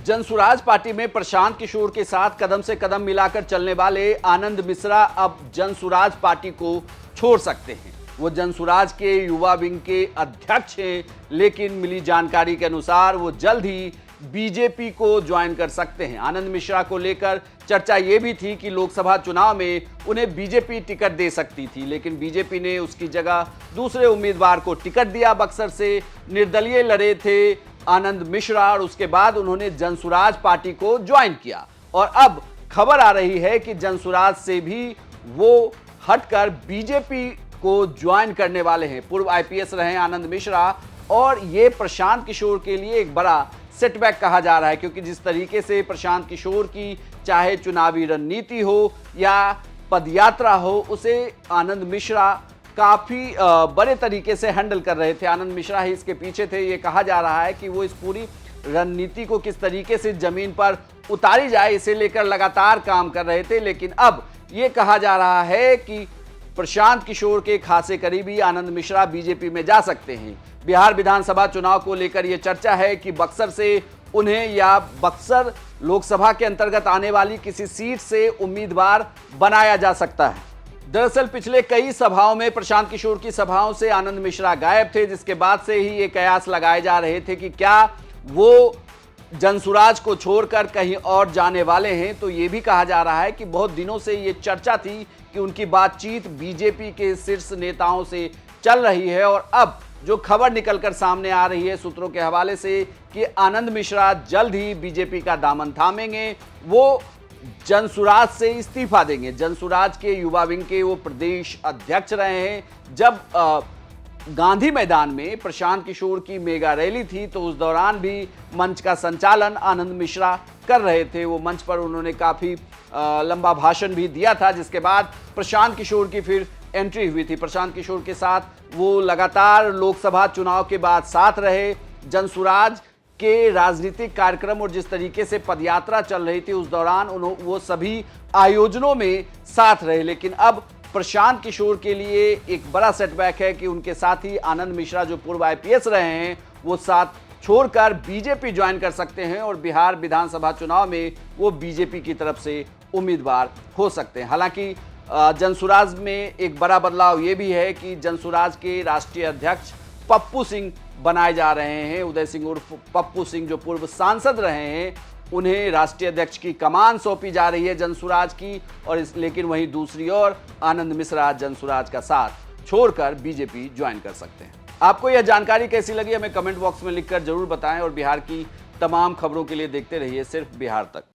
Jan Suraaj party में प्रशांत किशोर के साथ कदम से कदम मिलाकर चलने वाले आनंद मिश्रा अब जनसुराज पार्टी को छोड़ सकते हैं। वो जनसुराज के युवा विंग के अध्यक्ष हैं, लेकिन मिली जानकारी के अनुसार वो जल्द ही बीजेपी को ज्वाइन कर सकते हैं। आनंद मिश्रा को लेकर चर्चा ये भी थी कि लोकसभा चुनाव में उन्हें बीजेपी टिकट दे सकती थी, लेकिन बीजेपी ने उसकी जगह दूसरे उम्मीदवार को टिकट दिया। बक्सर से निर्दलीय लड़े थे आनंद मिश्रा और उसके बाद उन्होंने जनसुराज पार्टी को ज्वाइन किया और अब खबर आ रही है कि जनसुराज से भी वो हटकर बीजेपी को ज्वाइन करने वाले हैं। पूर्व आईपीएस रहे आनंद मिश्रा और ये प्रशांत किशोर के लिए एक बड़ा सेटबैक कहा जा रहा है, क्योंकि जिस तरीके से प्रशांत किशोर की चाहे चुनावी रणनीति हो या पदयात्रा हो, उसे आनंद मिश्रा काफी बड़े तरीके से हैंडल कर रहे थे। आनंद मिश्रा ही इसके पीछे थे। ये कहा जा रहा है कि वो इस पूरी रणनीति को किस तरीके से जमीन पर उतारी जाए, इसे लेकर लगातार काम कर रहे थे। लेकिन अब ये कहा जा रहा है कि प्रशांत किशोर के खासे करीबी आनंद मिश्रा बीजेपी में जा सकते हैं। बिहार विधानसभा चुनाव को लेकर यह चर्चा है कि बक्सर से उन्हें या बक्सर लोकसभा के अंतर्गत आने वाली किसी सीट से उम्मीदवार बनाया जा सकता है। दरअसल पिछले कई सभाओं में प्रशांत किशोर की सभाओं से आनंद मिश्रा गायब थे, जिसके बाद से ही ये कयास लगाए जा रहे थे कि क्या वो जनसुराज को छोड़कर कहीं और जाने वाले हैं। तो ये भी कहा जा रहा है कि बहुत दिनों से ये चर्चा थी कि उनकी बातचीत बीजेपी के शीर्ष नेताओं से चल रही है और अब जो खबर निकलकर सामने आ रही है सूत्रों के हवाले से कि आनंद मिश्रा जल्द ही बीजेपी का दामन थामेंगे, वो जनसुराज से इस्तीफा देंगे। जनसुराज के युवा विंग के वो प्रदेश अध्यक्ष रहे हैं। जब गांधी मैदान में प्रशांत किशोर की मेगा रैली थी तो उस दौरान भी मंच का संचालन आनंद मिश्रा कर रहे थे। वो मंच पर उन्होंने काफ़ी लंबा भाषण भी दिया था, जिसके बाद प्रशांत किशोर की फिर एंट्री हुई थी। प्रशांत किशोर के साथ वो लगातार लोकसभा चुनाव के बाद साथ रहे। जनसुराज के राजनीतिक कार्यक्रम और जिस तरीके से पदयात्रा चल रही थी उस दौरान वो सभी आयोजनों में साथ रहे। लेकिन अब प्रशांत किशोर के लिए एक बड़ा सेटबैक है कि उनके साथ ही आनंद मिश्रा जो पूर्व आईपीएस रहे हैं वो साथ छोड़कर बीजेपी ज्वाइन कर सकते हैं और बिहार विधानसभा चुनाव में वो बीजेपी की तरफ से उम्मीदवार हो सकते हैं। हालांकि जनसुराज में एक बड़ा बदलाव ये भी है कि जनसुराज के राष्ट्रीय अध्यक्ष पप्पू सिंह बनाए जा रहे हैं। उदय सिंह उर्फ पप्पू सिंह जो पूर्व सांसद रहे हैं, उन्हें राष्ट्रीय अध्यक्ष की कमान सौंपी जा रही है जनसुराज की। और लेकिन वहीं दूसरी ओर आनंद मिश्रा जनसुराज का साथ छोड़कर बीजेपी ज्वाइन कर सकते हैं। आपको यह जानकारी कैसी लगी हमें कमेंट बॉक्स में लिखकर जरूर बताएं और बिहार की तमाम खबरों के लिए देखते रहिए सिर्फ बिहार तक।